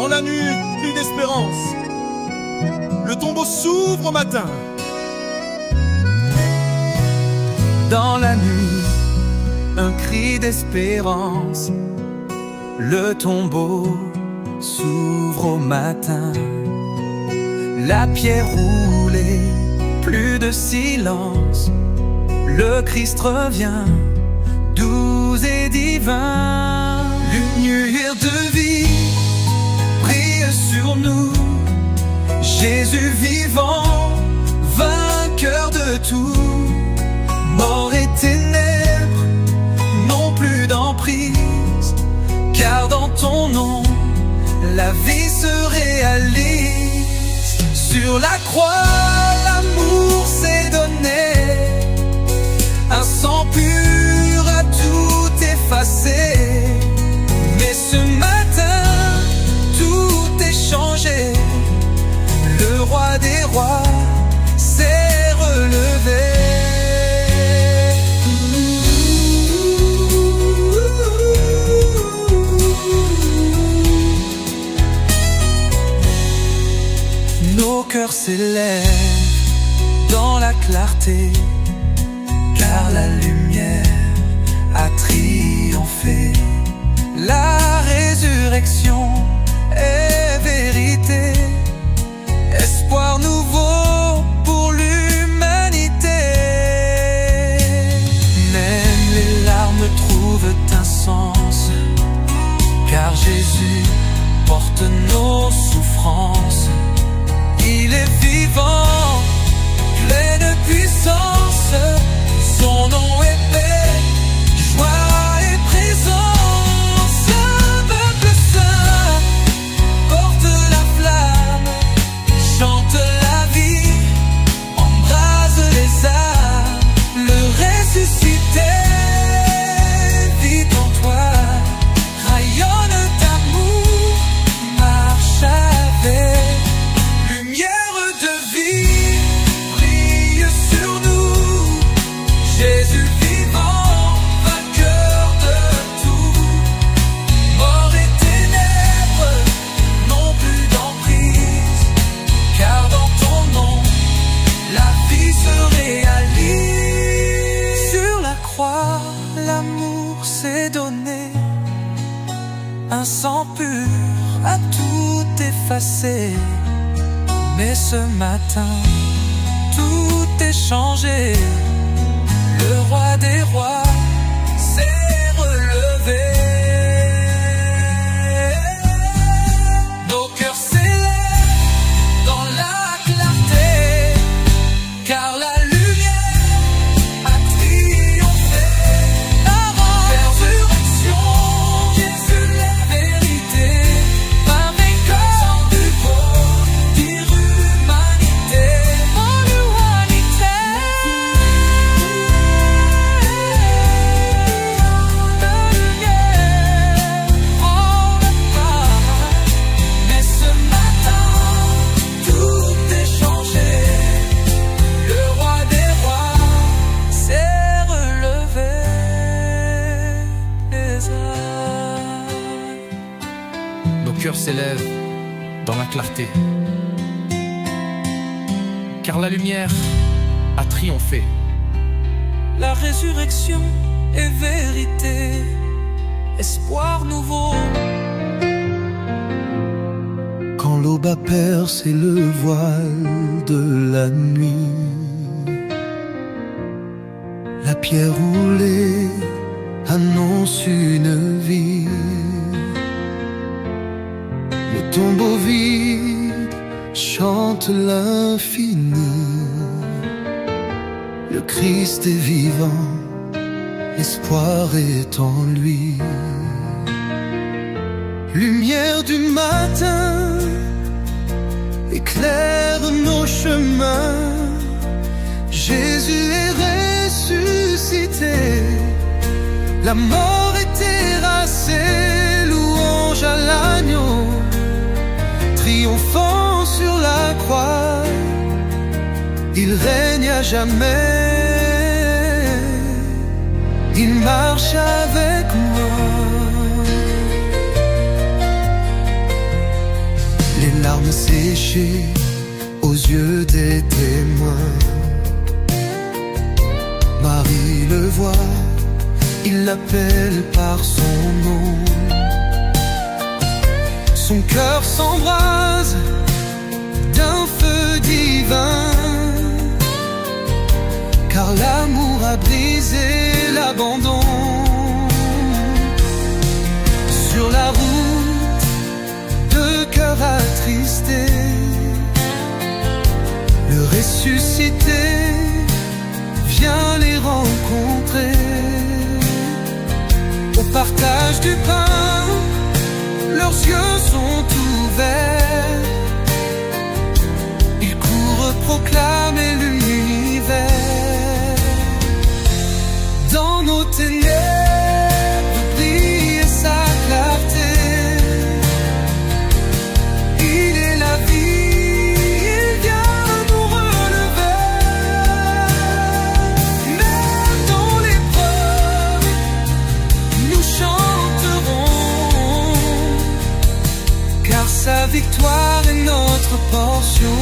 Dans la nuit, cri d'espérance. Le tombeau s'ouvre au matin. Dans la nuit, un cri d'espérance. Le tombeau s'ouvre au matin. La pierre roulée, plus de silence. Le Christ revient, doux et divin. Lumière de vie brille sur nous. Jésus vivant, vainqueur de tout. Mort et ténèbres n'ont plus d'emprise, car dans ton nom, la vie se réalise. Sur la croix, l'amour s'est donné, un sang pur a tout effacé. Mais ce matin, tout est changé. Le roi des rois s'est relevé. Nos cœurs s'élèvent dans la clarté, car la lumière a triomphé. La résurrection est vérité, espoir nouveau pour l'humanité. Même les larmes trouvent un sens, car Jésus porte nos souffrances. Il est vivant, plein de puissance. Son nom est paix, joie et présence. Un peuple saint porte la flamme, chante la vie, embrase les âmes. Le ressuscité vit en toi, rayonne d'amour, marche avec. Jésus vivant, vainqueur de tout. Mort et ténèbres n'ont plus d'emprise, car dans ton nom, la vie se réalise. Sur la croix, l'amour s'est donné, un sang pur a tout effacé. Mais ce matin, tout est changé. Le roi des rois s'est relevé. Nos cœurs s'élèvent dans la clarté, car la lumière a triomphé. La résurrection, Jésus la vérité, vainqueur du beau, dire humanité. Cœur s'élève dans la clarté, car la lumière a triomphé. La résurrection est vérité, espoir nouveau. Quand l'aube a percé le voile de la nuit, la pierre roulée annonce une vie. Le tombeau vide chante l'infini. Le Christ est vivant, l'espoir est en lui. Lumière du matin éclaire nos chemins. Jésus est ressuscité, la mort est terrassée. Louange à l'agneau, triomphant sur la croix, il règne à jamais, il marche avec moi. péchés aux yeux des témoins. Marie le voit, il l'appelle par son nom. Son cœur s'embrase d'un feu divin, car l'amour a brisé l'abandon. Sur la route, deux cœurs attristés, le ressuscité vient les rencontrer. Au partage du pain, leurs yeux sont ouverts. Ils courent proclamer l'univers. Dans nos ténèbres brille sa clarté. Il est la vie, il vient nous relever. Même dans l'épreuve, nous chanterons, car sa victoire est notre portion.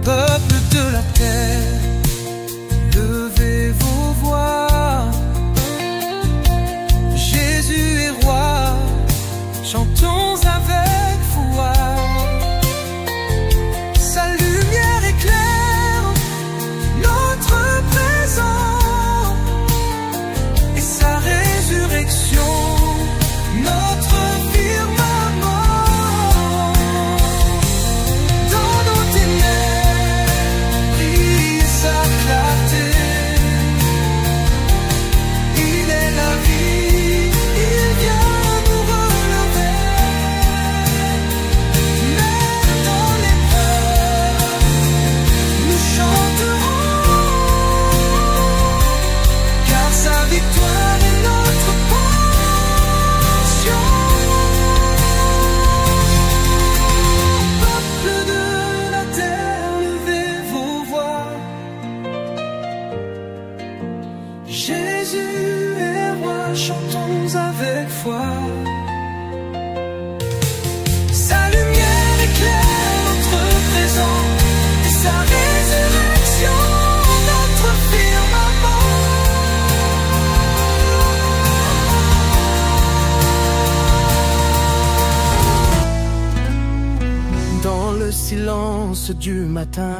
Peuple de la terre, levez vos voix. Jésus est roi, chantons avec foi. Sa lumière éclaire notre présent et sa résurrection notre firmament. Dans nos ténèbres brille sa clarté. Il est la vie, il vient nous relever. Même dans l'épreuve, nous chanterons, car sa victoire est notre portion. Peuple de la terre, levez vos voix. Jésus est roi, chantons avec foi. Sa lumière éclaire notre présent et sa résurrection notre firmament. Dans le silence du matin,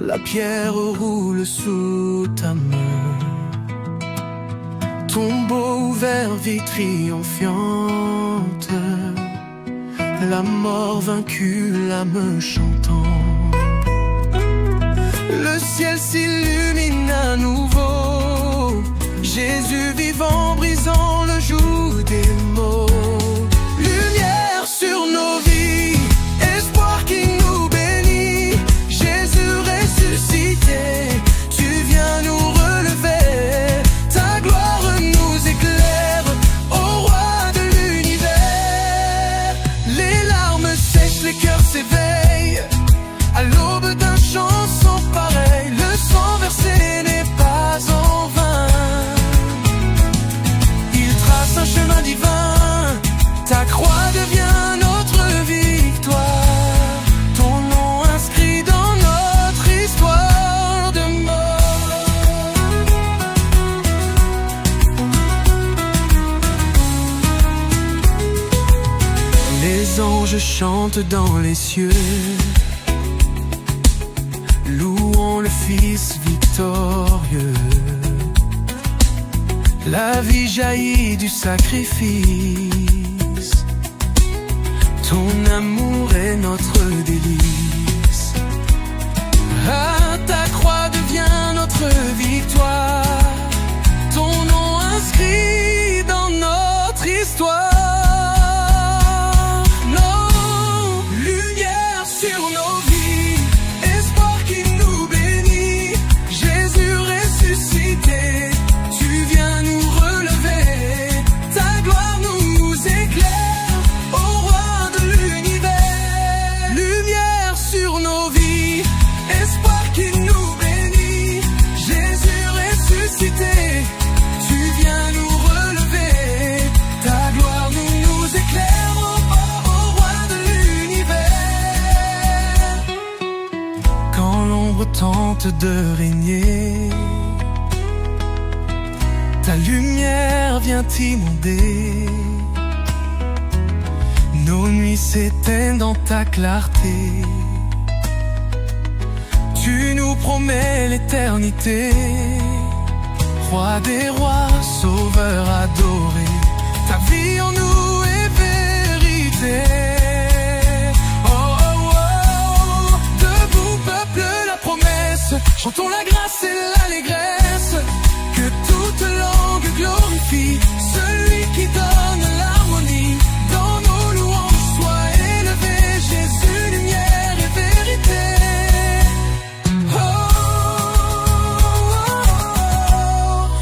la pierre roule sous ta main. Tombeau ouvert, vie triomphiante, la mort vaincue, l'âme chantant. Le ciel s'illumine à nouveau, Jésus vivant brisant le joug des mots. Lumière sur nos vies, espoir qui nous bénit. Jésus ressuscité, tu viens nous relever. Ta gloire nous éclaire, ô roi de l'univers. Les larmes sèchent, les cœurs s'éveillent à l'aube d'un chant sans pareil. Le sang versé n'est pas en vain, il trace un chemin divin. Ta croix devient notre victoire, ton nom inscrit dans notre histoire de mort. Les anges chantent dans les cieux, louant le Fils victorieux. La vie jaillit du sacrifice, ton amour est notre délice. Ah, ta croix devient notre victoire, ton nom inscrit dans notre histoire. ténèbres tentent de régner, ta lumière vient inonder. Nos nuits s'éteignent dans ta clarté. Tu nous promets l'éternité. Roi des rois, sauveur adoré, ta vie en nous est vérité. Oh, oh, oh. Debout peuple la promesse, chantons la grâce et l'allégresse. Que toute langue glorifie celui qui donne l'harmonie. Dans nos louanges soit élevé Jésus, lumière et vérité. Oh,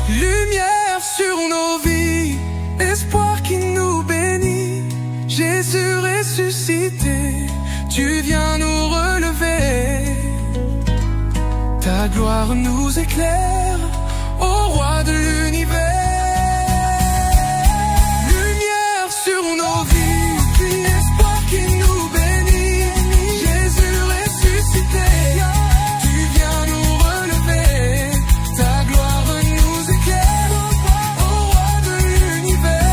lumière sur nos vies, espoir qui nous bénit. Jésus ressuscité, tu viens nous relever. Ta gloire nous éclaire, ô roi de l'univers. Lumière sur nos vies, espoir qui nous bénit. Jésus ressuscité, tu viens nous relever. Ta gloire nous éclaire, ô roi de l'univers.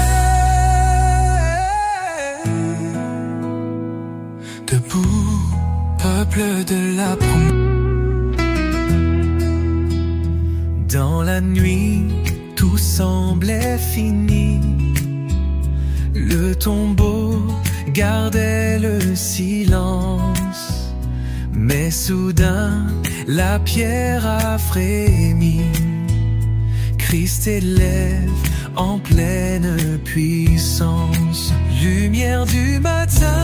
Debout, peuple de la promesse. Dans la nuit, tout semblait fini. Le tombeau gardait le silence. Mais soudain, la pierre a frémi. Christ élève en pleine puissance. Lumière du matin,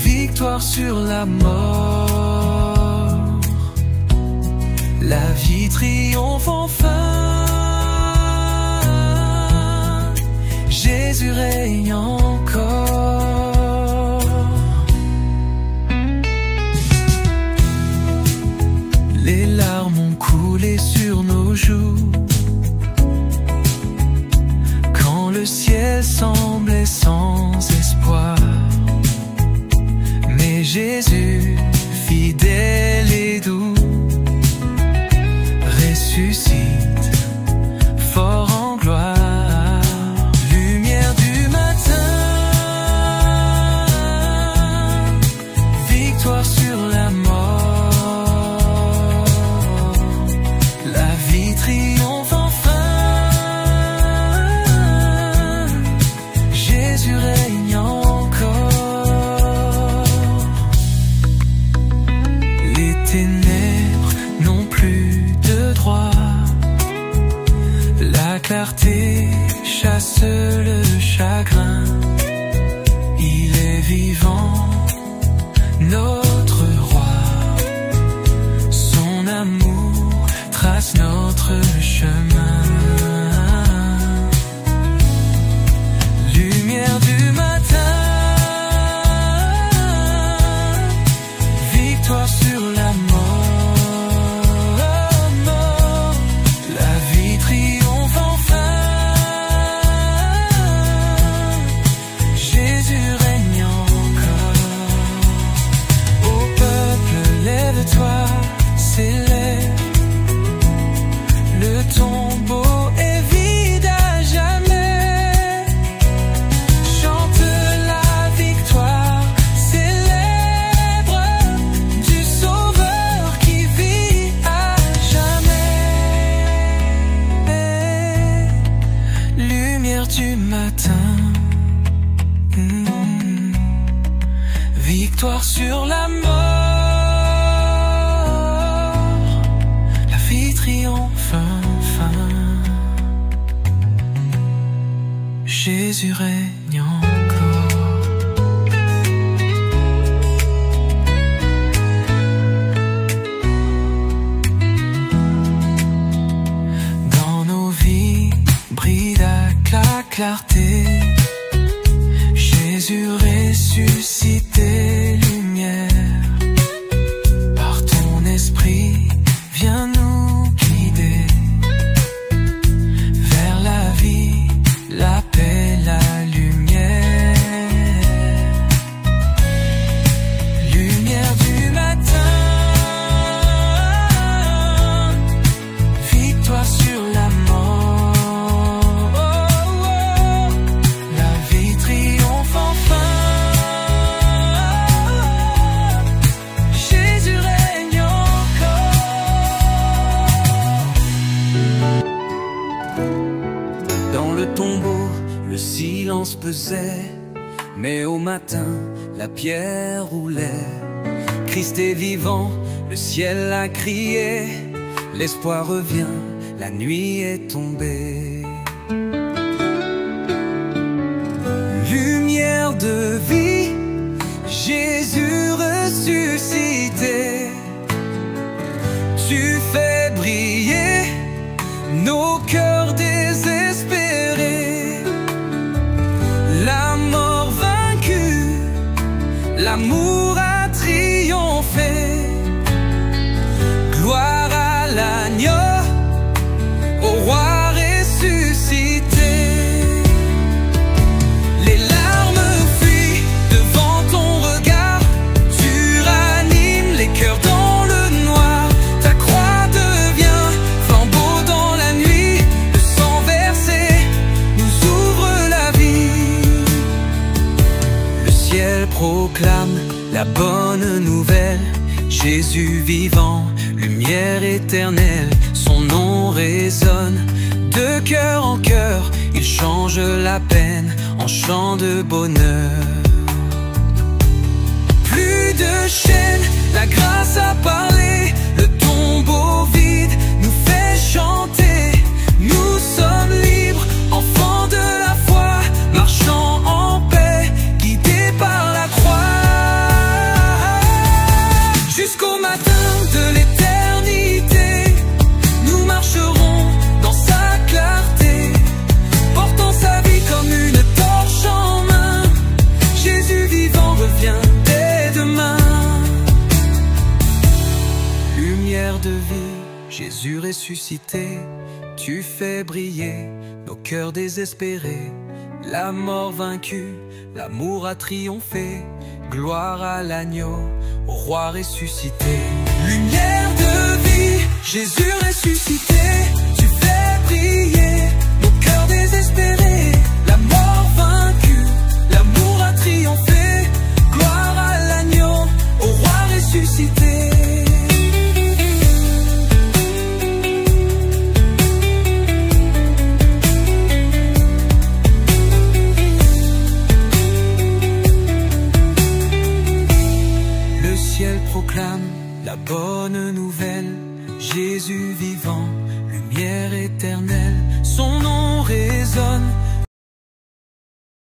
victoire sur la mort. La vie triomphe enfin, Jésus règne encore. Les larmes ont coulé sur nos joues, quand le ciel semblait sans espoir. Mais Jésus, fidèle et doux, ressuscite, fort en gloire. Lumière du matin, victoire sur la mort. La vie triomphe enfin, Jésus règne encore. Les ténèbres n'ont plus de droit. La clarté chasse le chagrin. Il est vivant, notre roi. Son amour trace notre chemin. Lumière du matin, victoire sur la mort. Toi, s'élève, le tombeau est vide à jamais. Chante la victoire, célèbre du Sauveur qui vit à jamais. Lumière du matin, victoire sur la mort. Triomphe enfin, Jésus règne encore. Dans nos vies brille la clarté. Jésus ressuscité, lumière. Par ton esprit, viens nous la paix, la lumière. silence pesait, mais au matin, la pierre roulait. Christ est vivant, le ciel a crié, l'espoir revient, la nuit est tombée. Lumière de vie, Jésus ressuscité, tu fais briller nos cœurs désespérés. La mort vaincue, l'amour a triomphé. Gloire à l'agneau, au roi ressuscité. Les larmes fuient devant ton regard, tu ranimes les cœurs dans le noir. Ta croix devient flambeau dans la nuit, le sang versé nous ouvre la vie. Le ciel proclame la bonne nouvelle, Jésus vivant, lumière éternelle, son nom résonne de cœur en cœur, il change la peine en chant de bonheur. Plus de chaînes, la grâce a parlé, le tombeau vide nous fait chanter. Nous sommes libres, enfants de la foi, marchant en paix, guidés par la croix. Jusqu'au matin de l'éternité, nous marcherons dans sa clarté, portant sa vie comme une torche en main. Jésus vivant revient dès demain. Lumière de vie, Jésus ressuscité, tu fais briller nos cœurs désespérés. La mort vaincue, l'amour a triomphé. Gloire à l'agneau, au roi ressuscité. Lumière de vie, Jésus ressuscité, tu fais briller nos cœurs désespérés. La mort vaincue, l'amour a triomphé. Gloire à l'agneau, au roi ressuscité. Le ciel proclame la bonne nouvelle, Jésus vivant, lumière éternelle, son nom résonne